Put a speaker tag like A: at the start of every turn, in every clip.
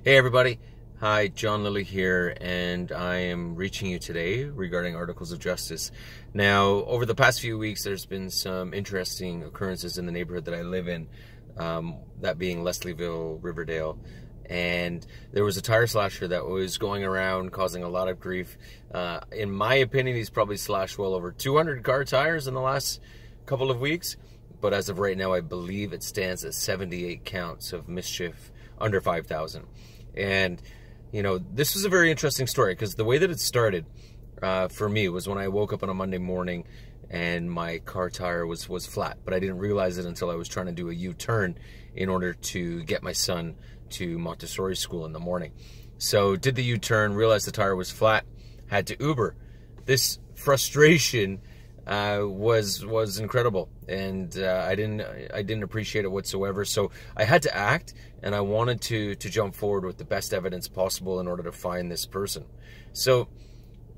A: Hey everybody, hi, John Lilly here, and I am reaching you today regarding articles of justice. Now, over the past few weeks, there's been some interesting occurrences in the neighborhood that I live in, that being Leslieville, Riverdale, and there was a tire slasher that was going around causing a lot of grief. In my opinion, he's probably slashed well over 200 car tires in the last couple of weeks, but as of right now, I believe it stands at 78 counts of mischief under 5,000. And, you know, this was a very interesting story because the way that it started for me was when I woke up on a Monday morning and my car tire was flat, but I didn't realize it until I was trying to do a U-turn in order to get my son to Montessori school in the morning. So did the U-turn, realized the tire was flat, had to Uber. This frustration was incredible, and I didn't appreciate it whatsoever. So I had to act, and I wanted to jump forward with the best evidence possible in order to find this person. So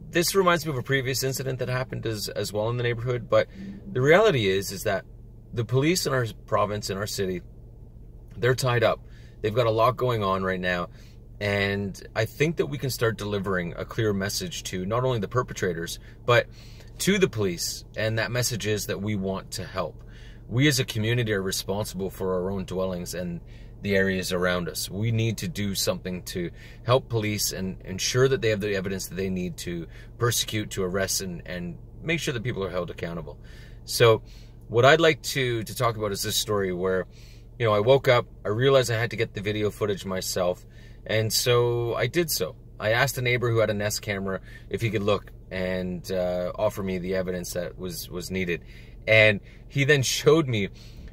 A: this reminds me of a previous incident that happened as well in the neighborhood. But the reality is that the police in our province, in our city, they're tied up. They've got a lot going on right now. And I think that we can start delivering a clear message to not only the perpetrators, but to the police, and that message is that we want to help. We as a community are responsible for our own dwellings and the areas around us. We need to do something to help police and ensure that they have the evidence that they need to persecute, to arrest, and make sure that people are held accountable. So what I'd like to talk about is this story where, you know, I woke up, I realized I had to get the video footage myself, and so I did so. I asked a neighbor who had a Nest camera if he could look and offer me the evidence that was needed. And he then showed me,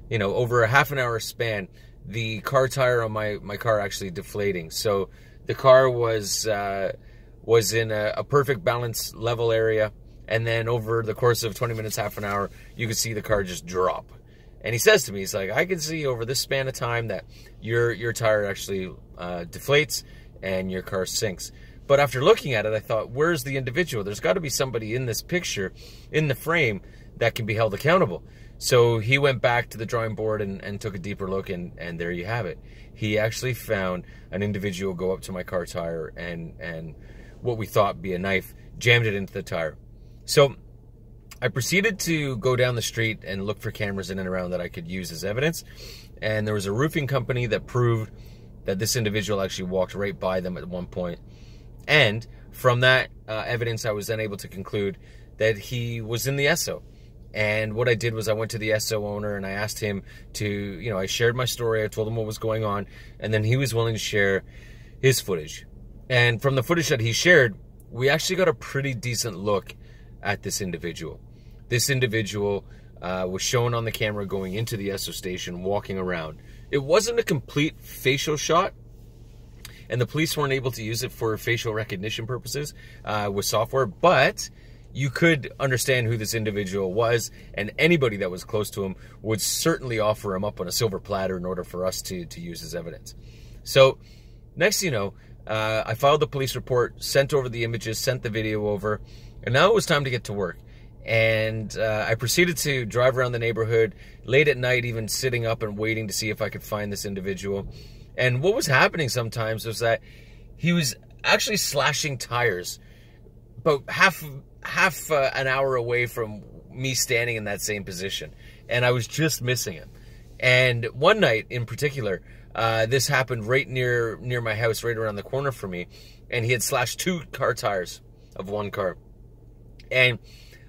A: you know, over a half an hour span, the car tire on my car actually deflating. So the car was in a perfect balance level area, and then over the course of 20 minutes, half an hour, you could see the car just drop. And he says to me, he's like, I can see over this span of time that your tire actually deflates and your car sinks. But after looking at it, I thought, where's the individual? There's got to be somebody in this picture, in the frame, that can be held accountable. So he went back to the drawing board and took a deeper look, and there you have it. He actually found an individual go up to my car tire and what we thought be a knife, jammed it into the tire. So I proceeded to go down the street and look for cameras in and around that I could use as evidence. And there was a roofing company that proved that this individual actually walked right by them at one point. And from that evidence, I was then able to conclude that he was in the SO. And what I did was I went to the SO owner and I asked him to, you know, I shared my story, I told him what was going on, and then he was willing to share his footage. And from the footage that he shared, we actually got a pretty decent look at this individual. This individual was shown on the camera going into the SO station, walking around. It wasn't a complete facial shot, and the police weren't able to use it for facial recognition purposes with software, but you could understand who this individual was, and anybody that was close to him would certainly offer him up on a silver platter in order for us to use as evidence. So next thing you know, I filed the police report, sent over the images, sent the video over, and now it was time to get to work. And I proceeded to drive around the neighborhood late at night, even sitting up and waiting to see if I could find this individual. And what was happening sometimes was that he was actually slashing tires about half an hour away from me standing in that same position. And I was just missing him. And one night in particular, this happened right near my house, right around the corner from me. And he had slashed 2 car tires of one car. And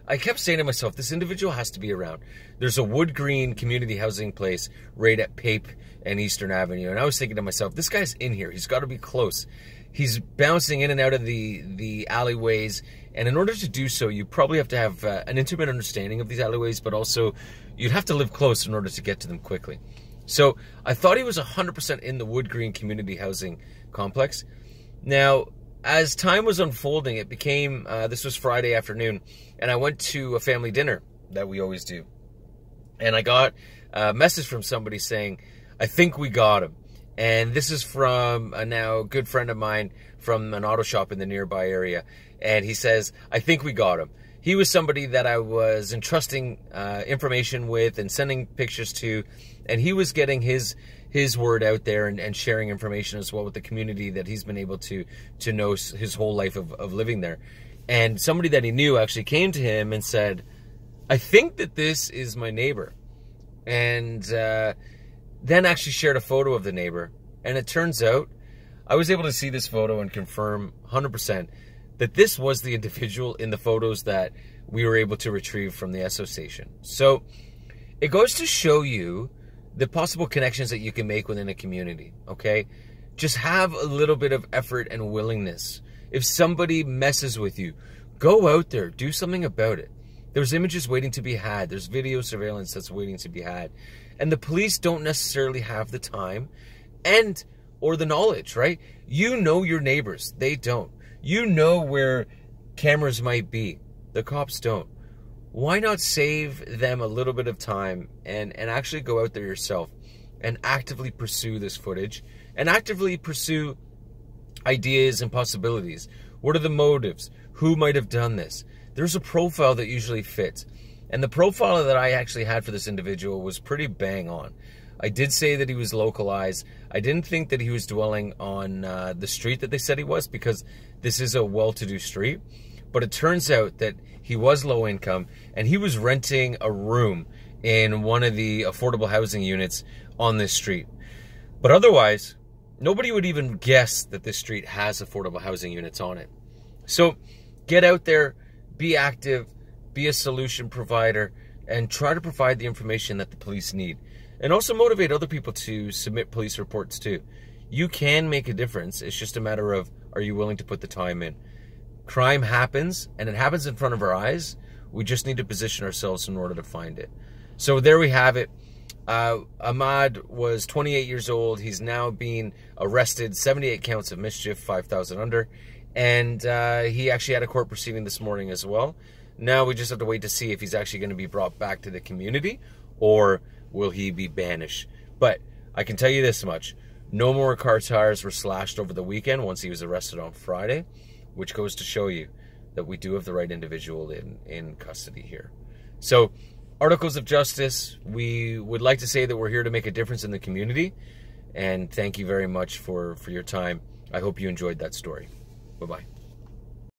A: I kept saying to myself, this individual has to be around. There's a wood green community housing place right at Pape and Eastern Avenue. And I was thinking to myself, this guy's in here. He's got to be close. He's bouncing in and out of the alleyways. And in order to do so, you probably have to have an intimate understanding of these alleyways, but also you'd have to live close in order to get to them quickly. So I thought he was 100% in the wood green community housing complex. Now, as time was unfolding, it became, this was Friday afternoon, and I went to a family dinner that we always do. And I got a message from somebody saying, I think we got him. And this is from a now good friend of mine from an auto shop in the nearby area. And he says, I think we got him. He was somebody that I was entrusting information with and sending pictures to, and he was getting his his word out there and sharing information as well with the community that he's been able to know his whole life of living there. And somebody that he knew actually came to him and said, I think that this is my neighbor. And then actually shared a photo of the neighbor. And it turns out, I was able to see this photo and confirm 100% that this was the individual in the photos that we were able to retrieve from the Esso station. So it goes to show you the possible connections that you can make within a community, okay? Just have a little bit of effort and willingness. If somebody messes with you, go out there, do something about it. There's images waiting to be had. There's video surveillance that's waiting to be had. And the police don't necessarily have the time or the knowledge, right? You know your neighbors. They don't. You know where cameras might be. The cops don't. Why not save them a little bit of time and actually go out there yourself and actively pursue this footage and actively pursue ideas and possibilities? What are the motives? Who might have done this? There's a profile that usually fits. And the profile that I actually had for this individual was pretty bang on. I did say that he was localized. I didn't think that he was dwelling on the street that they said he was, because this is a well-to-do street. But it turns out that he was low income and he was renting a room in one of the affordable housing units on this street. But otherwise, nobody would even guess that this street has affordable housing units on it. So get out there, be active, be a solution provider, and try to provide the information that the police need. And also motivate other people to submit police reports too. You can make a difference. It's just a matter of, are you willing to put the time in? Crime happens, and it happens in front of our eyes. We just need to position ourselves in order to find it. So there we have it. Ahmad was 28 years old. He's now being arrested, 78 counts of mischief, 5,000 under. And he actually had a court proceeding this morning as well. Now we just have to wait to see if he's actually going to be brought back to the community, or will he be banished. But I can tell you this much. No more car tires were slashed over the weekend once he was arrested on Friday, which goes to show you that we do have the right individual in custody here. So, articles of justice, we would like to say that we're here to make a difference in the community. And thank you very much for your time. I hope you enjoyed that story. Bye-bye.